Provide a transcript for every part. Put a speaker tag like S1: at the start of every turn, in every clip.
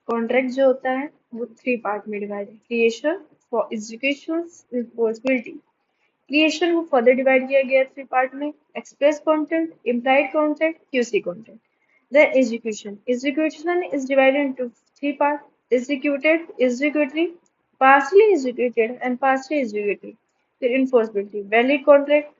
S1: Contract जो होता है वो थ्री पार्ट में डिवाइड है: creation, for execution, responsibility. Creation को फर्दर डिवाइड किया गया है थ्री पार्ट में: express content, implied content, QC content. Then execution. Execution is divided into three parts: executed, executory, partially executed, and partially executory. Then enforceability. Valid contract,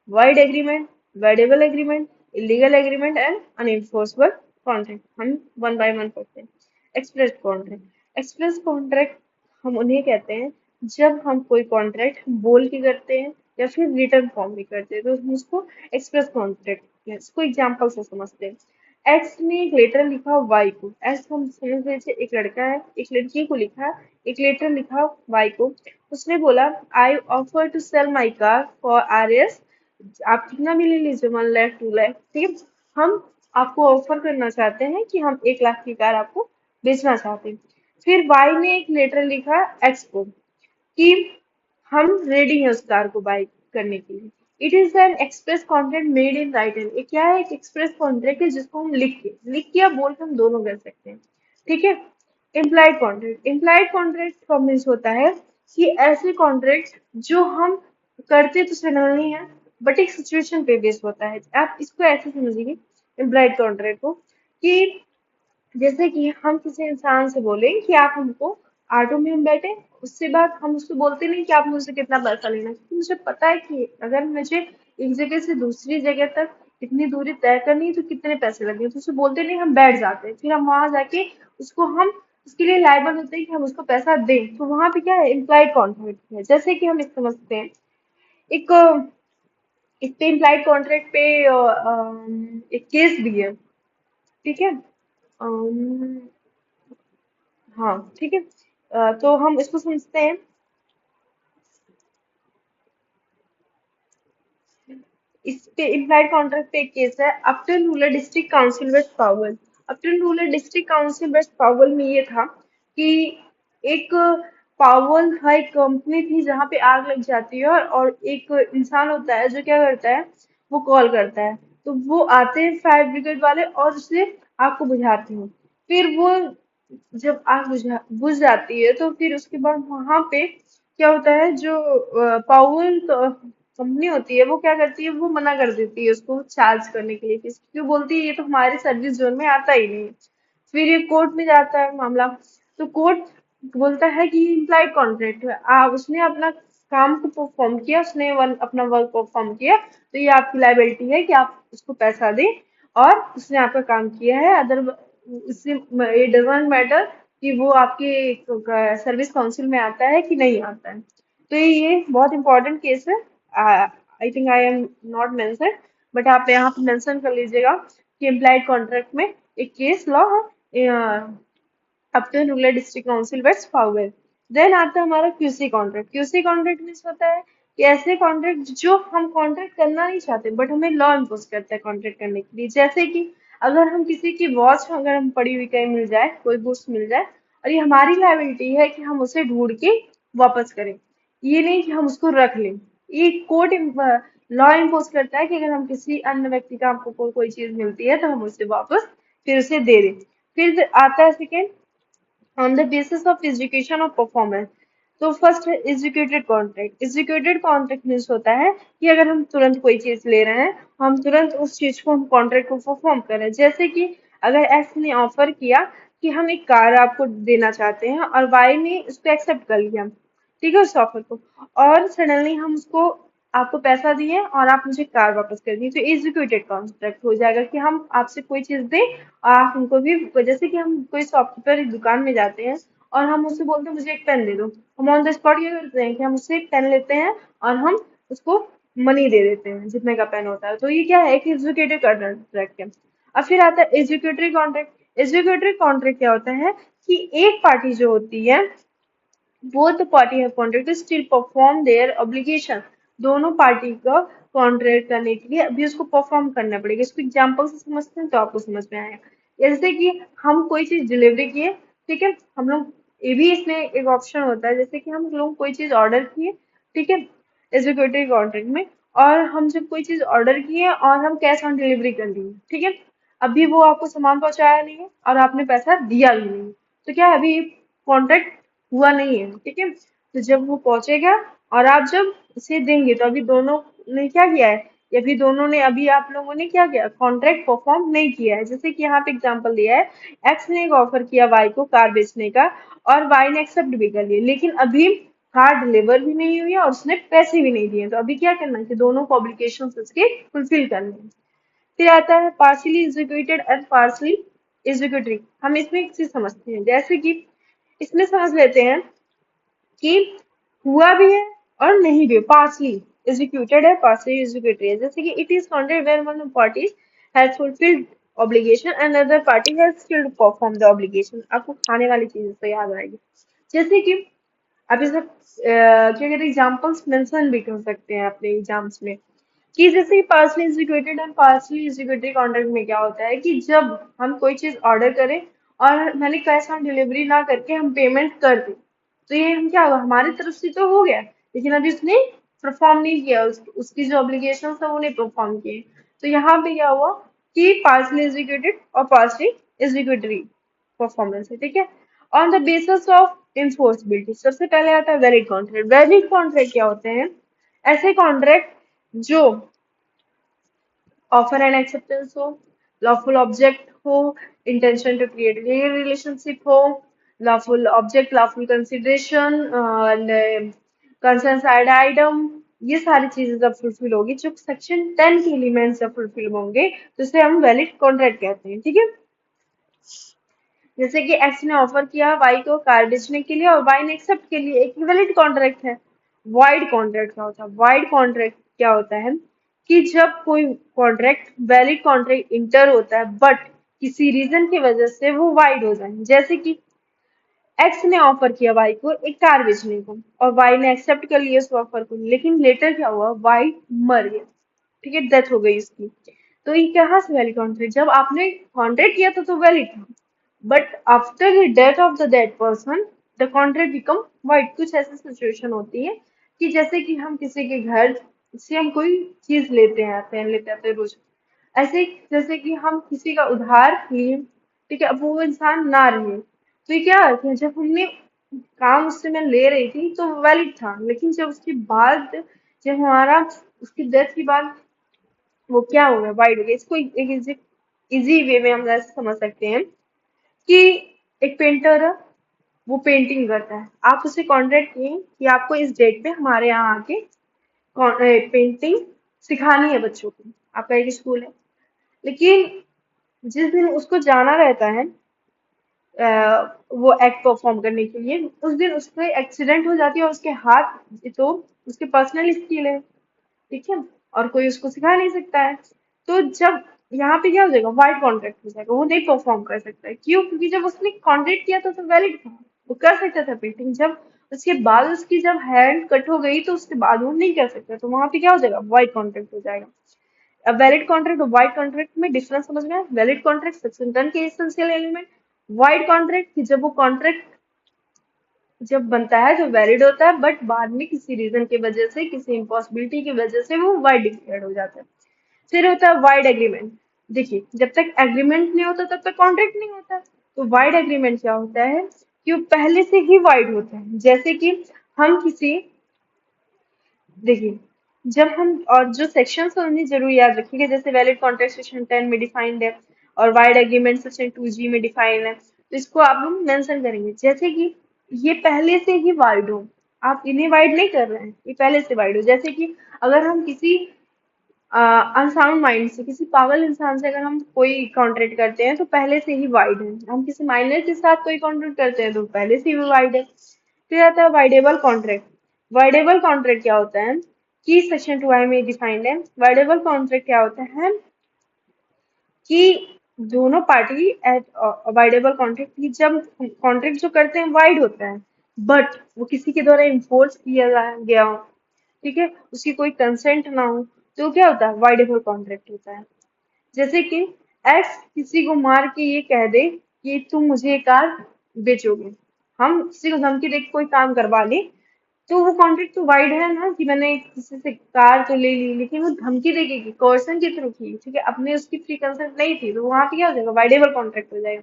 S1: void agreement, voidable agreement, illegal agreement, and unenforceable contract. हम one by one पढ़ते हैं. Express contract. Express contract हम उन्हें कहते हैं जब हम कोई कॉन्ट्रैक्ट बोल के करते हैं या फिर रिटर्न फॉर्म में करते हैं, तो हम उसको एक्सप्रेस कॉन्ट्रैक्ट, इसको एग्जाम्पल से समझते हैं। एक्स ने एक लेटर लिखा वाई को, एक्स हम समझ लीजिए एक लड़का है, एक लड़की को लिखा, एक लेटर लिखा वाई को। उसने बोला, I offer to sell my car for R S, आप कितना भी ले लीजिए, 1 लाख 2 लाख, ठीक है। हम आपको ऑफर करना चाहते हैं कि हम 1 लाख की कार आपको बेचना चाहते हैं। फिर वाई ने एक लेटर लिखा एक्स को कि हम रेडी हैं उस कार को बाय करने के लिए। It is an express contract made in writing. ये क्या है? एक एक्सप्रेस कॉन्ट्रैक्ट है जिसको हम लिख के या बोल के हम दोनों कर सकते हैं, ठीक है। इम्प्लाइड कॉन्ट्रैक्ट, इम्प्लाइड कॉन्ट्रैक्ट का मीन्स होता है कि ऐसे कॉन्ट्रैक्ट जो हम करते तो सडनली है, बट एक सिचुएशन पे बेस होता है। आप इसको ऐसे समझिए इम्प्लाइड कॉन्ट्रैक्ट को, कि जैसे कि हम किसी इंसान से बोले कि आप हमको, ऑटो में हम बैठे, उससे बाद हम उसको बोलते नहीं कि आप मुझसे कितना पैसा लेना है, क्योंकि मुझे पता है कि अगर मुझे एक जगह से दूसरी जगह तक इतनी दूरी तय करनी है तो कितने पैसे लगेंगे, तो उसे बोलते नहीं, हम बैठ जाते हैं, फिर हम वहां जाके उसको हम उसके लिए लायबल होते हैं कि हम उसको पैसा दें। तो वहां पे क्या है? इम्प्लाइड कॉन्ट्रैक्ट है। जैसे कि हम इस समझते हैं, एक इस पे इम्प्लाइड कॉन्ट्रैक्ट पे एक केस भी है, ठीक है। अम, हाँ, ठीक है। तो हम इसको समझते हैं। इस पे इम्प्लाइड कॉन्ट्रैक्ट पे एक केस है, Upton Rural District Council west power. Upton Rural District Council west power में ये था कि एक पावर था, एक कंपनी थी जहाँ पे आग लग जाती है, और एक इंसान होता है जो क्या करता है, वो कॉल करता है, तो वो आते हैं फायर ब्रिगेड वाले और उसे आग को बुझाते हैं। फिर वो जब आग बुझ जाती है, तो फिर उसके बाद वहां पे क्या होता है, जो पावर कंपनी होती है वो क्या करती है, वो मना कर देती है उसको चार्ज करने के लिए, क्योंकि बोलती है ये तो हमारे सर्विस जोन में आता ही नहीं है। फिर ये कोर्ट में जाता है मामला, तो कोर्ट बोलता है कि ये इम्प्लाइड कॉन्ट्रैक्ट है, आप उसने अपना काम को परफॉर्म किया, उसने अपना वर्क परफॉर्म किया, तो ये आपकी लाइबिलिटी है कि आप उसको पैसा दें, और उसने आपका काम किया है। अदर इससे ये डजंट मैटर कि वो आपके सर्विस काउंसिल में आता है कि नहीं आता है। तो ये बहुत इंपॉर्टेंट केस है। I think I am not mention, but आप यहाँ पे मेंशन कर लीजिएगा कि इम्प्लाइड कॉन्ट्रैक्ट में एक case law Upton Rural District Council west power. Then आता है हमारा quasi contract. Quasi contract means होता है कि ऐसे कॉन्ट्रैक्ट जो हम कॉन्ट्रैक्ट करना नहीं चाहते बट हमें लॉ इम्पोज करता है कॉन्ट्रैक्ट करने के लिए। जैसे कि अगर हम किसी की वॉच अगर हम पड़ी हुई कहीं मिल जाए, कोई गुड्स मिल जाए, और ये हमारी लायबिलिटी है कि हम उसे ढूंढ के वापस करें, ये नहीं कि हम उसको रख लें। ये कोर्ट लॉ इम्पोज करता है कि अगर हम किसी अन्य व्यक्ति का, हमको कोई चीज मिलती है तो हम उसे वापस फिर उसे दे दें। फिर आता है second, on the basis of education of performance. तो फर्स्ट है educated contract. Educated contract means होता है कि अगर हम तुरंत कोई चीज ले रहे हैं, हम तुरंत उस चीज को, हम कॉन्ट्रैक्ट को परफॉर्म कर रहे हैं। जैसे कि अगर एक्स ने ऑफर किया कि हम एक कार आपको देना चाहते हैं, और वाई ने उसको एक्सेप्ट कर लिया, ठीक है, उस ऑफर को, और सडनली हम उसको आपको पैसा दिए और आप मुझे कार वापस कर दिए, तो एग्जीक्यूटेड कॉन्ट्रैक्ट हो जाएगा कि हम आपसे कोई चीज दें और आप हमको भी, जैसे कि हम कोई शॉपकीपर एक दुकान में जाते हैं और हम उससे बोलते हैं मुझे एक पेन दे दो, हम ऑन द स्पॉट क्या करते हैं कि हम उससे एक पेन लेते हैं और हम उसको मनी दे देते हैं जितने का पेन होता है। तो ये क्या है? एक एग्जीक्यूटिव कॉन्ट्रैक्ट है। अब फिर आता है एग्जीक्यूटिव कॉन्ट्रैक्ट। एग्जीक्यूटिव कॉन्ट्रैक्ट क्या होता है कि एक पार्टी जो होती है, both the party have contract to still perform their obligation। दोनों पार्टी का कॉन्ट्रैक्ट करने के लिए अभी उसको परफॉर्म करना पड़ेगा। इसको एग्जाम्पल से समझते हैं तो आपको समझ में आएगा। जैसे कि हम कोई चीज डिलीवरी किए, ठीक है, हम लोग, ये भी इसमें एक ऑप्शन होता है, जैसे कि हम लोग कोई चीज ऑर्डर किए, ठीक है, एग्जीक्यूटिव कॉन्ट्रैक्ट में, और हम जब कोई चीज ऑर्डर किए और हम कैश ऑन डिलीवरी कर लिए, ठीक है, अभी वो आपको सामान पहुंचाया नहीं है और आपने पैसा दिया भी नहीं, तो क्या है, अभी कॉन्ट्रैक्ट हुआ नहीं है, ठीक है। तो जब वो पहुंचेगा और आप जब उसे देंगे, तो अभी दोनों ने क्या किया है, या फिर दोनों ने, अभी आप लोगों ने क्या किया, कॉन्ट्रैक्ट परफॉर्म नहीं किया है। जैसे कि यहाँ पे एग्जांपल दिया है, एक्स ने एक ऑफर किया वाई को कार बेचने का, और वाई ने एक्सेप्ट भी कर लिया, लेकिन अभी कार डिलीवर भी नहीं हुई है और उसने पैसे भी नहीं दिए। तो अभी क्या करना है कि दोनों को ऑब्लिगेशन उसके फुलफिल करने हैं। फिर आता है partially executed and partially executory. हम इसमें एक चीज समझते हैं, जैसे कि इसमें समझ लेते हैं कि हुआ भी है और नहीं भी, पार्शली एग्जीक्यूटेड है, पार्शली एग्जीक्यूटरी है। जैसे कि it is counted when one party has fulfilled obligation and other party has failed to perform the obligation. आपको खाने वाली चीजें तो याद आएगी। जैसे कि आप इसे क्या कहते हैं, एग्जाम्पल्स मेंशन भी कर सकते हैं अपने एग्जाम्स में, कि जैसे partly executed and partly executive contract में क्या होता है कि जब हम कोई चीज ऑर्डर करें और मैंने कैश ऑन डिलीवरी ना करके हम पेमेंट कर दें, तो ये हम क्या हुआ, हमारी तरफ से तो हो गया, लेकिन अभी उसने परफॉर्म नहीं किया, उसकी जो ऑब्लिगेशन था वो नहीं परफॉर्म किए। तो यहाँ पे क्या हुआ कि पार्सली एग्जीक्यूटेड और पार्सली एग्जीक्यूटरी परफॉर्मेंस है, ठीक है। ऑन द बेसिस ऑफ इन्फोर्सबिलिटी, सबसे पहले आता है वैलिड कॉन्ट्रैक्ट। वैलिड कॉन्ट्रैक्ट क्या होते हैं, ऐसे कॉन्ट्रैक्ट जो ऑफर एंड एक्सेप्टेंस हो, लॉफुल ऑब्जेक्ट हो, इंटेंशन टू क्रिएट रिलेशनशिप हो, lawful object, lawful consideration and concern side item, ये सारी चीजें जब फुलफिल होगी, जो सेक्शन 10 के एलिमेंट्स जब फुलफिल होंगे, तो इसे हम वैलिड कॉन्ट्रैक्ट कहते हैं, ठीक है। जैसे कि एक्स ने ऑफर किया वाई को कार बेचने के लिए और वाई ने एक्सेप्ट के लिए, एक वैलिड कॉन्ट्रैक्ट है। वाइड कॉन्ट्रैक्ट क्या होता है, वाइड कॉन्ट्रैक्ट क्या होता है कि जब कोई कॉन्ट्रैक्ट, वैलिड कॉन्ट्रैक्ट इंटर होता है बट किसी रीजन की वजह से वो वाइड हो जाए। जैसे कि एक्स ने ऑफर किया वाई को एक कार बेचने को और वाई ने एक्सेप्ट कर लिया उस ऑफर को, लेकिन लेटर क्या हुआ, वाई मर गया, ठीक है, डेथ हो गई उसकी। तो ये कहाँ से वैलिड कॉन्ट्रैक्ट, जब आपने कॉन्ट्रैक्ट किया था तो वैलिड था, but after the death of the dead person the contract become wide. कुछ ऐसी सिचुएशन होती है कि जैसे कि हम किसी के घर से हम कोई चीज लेते आते हैं रोज, ऐसे जैसे कि हम किसी का उधार लिए, ठीक है, अब वो इंसान ना रहे, तो ये क्या है कि जब हमने काम उससे मैं ले रही थी तो वैलिड था, लेकिन जब उसके बाद, जब हमारा उसकी डेथ के बाद वो क्या हो गया, वाइड हो गया। इसको एक इजी वे में हम ऐसे समझ सकते हैं कि एक पेंटर है, वो पेंटिंग करता है, आप उसे कॉन्ट्रैक्ट किए कि आपको इस डेट पे हमारे यहाँ आके पेंटिंग सिखानी है बच्चों को, आपका एक स्कूल है, लेकिन जिस दिन उसको जाना रहता है वो एक्ट परफॉर्म करने के लिए, उस दिन उससे एक्सीडेंट हो जाती है और उसके हाथ, तो उसके पर्सनल स्किल है, ठीक है, और कोई उसको सिखा नहीं सकता है। तो जब यहाँ पे क्या हो जाएगा, वाइड कॉन्ट्रैक्ट हो जाएगा, वो नहीं परफॉर्म कर सकता है। क्यों, क्योंकि जब उसने कॉन्ट्रैक्ट किया था तो वैलिड था, वो कर सकता था पेंटिंग। जब उसके बाद उसकी जब हैंड कट हो गई तो उसके बाद वो नहीं कर सकता, तो वहां पे क्या हो जाएगा, वाइड कॉन्ट्रैक्ट हो जाएगा। अब वैलिड कॉन्ट्रैक्ट और वाइड कॉन्ट्रैक्ट में डिफरेंस समझ में आया। वैलिड कॉन्ट्रैक्ट सेक्शन 10 के एसेंशियल एलिमेंट, वाइड कॉन्ट्रैक्ट कि जब वो कॉन्ट्रैक्ट जब बनता है जो वैलिड होता है, बट बाद में किसी रीजन की वजह से, किसी इम्पॉसिबिलिटी की वजह से वो वाइड डिक्लेयर्ड हो जाता है। फिर होता है वाइड एग्रीमेंट। देखिए, जब तक एग्रीमेंट नहीं होता तब तक कॉन्ट्रैक्ट नहीं होता। तो वाइड एग्रीमेंट क्या होता है कि वो पहले से ही वाइड होता है। जैसे कि हम किसी, देखिए, जब हम, और जो सेक्शंस है उन्हें जरूर याद रखिएगा, जैसे वैलिड कॉन्ट्रैक्ट सेक्शन 10 में डिफाइंड है और वाइड एग्रीमेंट सेक्शन 2G में डिफाइंड है, तो इसको आप हम मेंशन करेंगे। जैसे कि ये पहले से ही वाइड हो, आप इन्हें वाइड नहीं कर रहे हैं, ये पहले से वाइड हो। जैसे कि अगर हम किसी अनसाउंड माइंड से, किसी पागल इंसान से अगर हम कोई कॉन्ट्रैक्ट करते हैं तो पहले से ही वाइड है। हम किसी माइनर के साथ कोई कॉन्ट्रैक्ट करते हैं तो पहले से ही वाइड है। फिर आता है वाइडेबल कॉन्ट्रैक्ट। वाइडेबल कॉन्ट्रैक्ट क्या होता है कि सेक्शन 2I में डिफाइंड है। वाइडेबल कॉन्ट्रैक्ट क्या होता है कि दोनों पार्टी एट वाइडेबल कॉन्ट्रैक्ट की, जब कॉन्ट्रैक्ट जो करते हैं वाइड होता है, बट वो किसी के द्वारा इन्फोर्स किया गया हो, ठीक है, उसकी कोई कंसेंट ना हो, तो क्या होता है, वाइडेबल कॉन्ट्रैक्ट होता है। जैसे कि एक्स किसी को मार के ये कह दे कि तुम मुझे ये कार बेचोगे, हम किसी को धमकी दे के कोई काम करवा ले, तो वो कॉन्ट्रैक्ट तो वाइड है ना, कि मैंने किसी से कार तो ले ली, लेकिन वो धमकी देके की कोर्सन के थ्रू की, ठीक है, अपने उसकी फ्री कंसेंट नहीं थी, तो वहां पे क्या हो जाएगा, वाइडेबल कॉन्ट्रैक्ट हो जाएगा।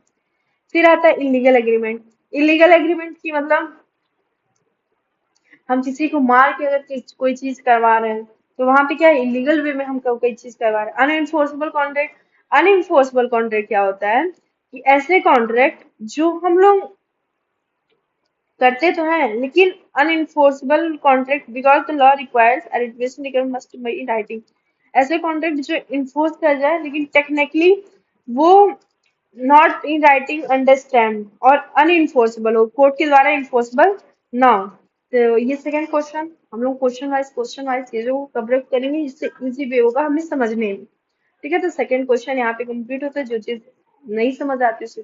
S1: फिर आता है इलीगल एग्रीमेंट। इलीगल एग्रीमेंट की मतलब हम किसी को मार के अगर कोई चीज करवा रहे हैं, तो वहां पे क्या है, इलीगल वे में हम कोई चीज करवा रहे हैं। अनएनफोर्सेबल कॉन्ट्रैक्ट। अनएनफोर्सेबल कॉन्ट्रैक्ट क्या होता है, कि ऐसे कॉन्ट्रैक्ट जो हम लोग करते तो हैं, लेकिन unenforceable contract because the law requires admission must be in writing. ऐसे कॉन्ट्रैक्ट जो इन्फोर्स कर जाए, लेकिन टेक्निकली वो नॉट इन राइटिंग अंडरस्टैंड और अनइंफोर्सेबल हो, कोर्ट के द्वारा इन्फोर्सेबल ना हो। तो ये सेकंड क्वेश्चन, हम लोग क्वेश्चन वाइज चीजों को कवर करेंगे, जिससे इजी वे होगा हमें समझने में। ठीक है, तो सेकंड क्वेश्चन यहाँ पे कंप्लीट होता है। जो चीज नहीं समझ आती है उसे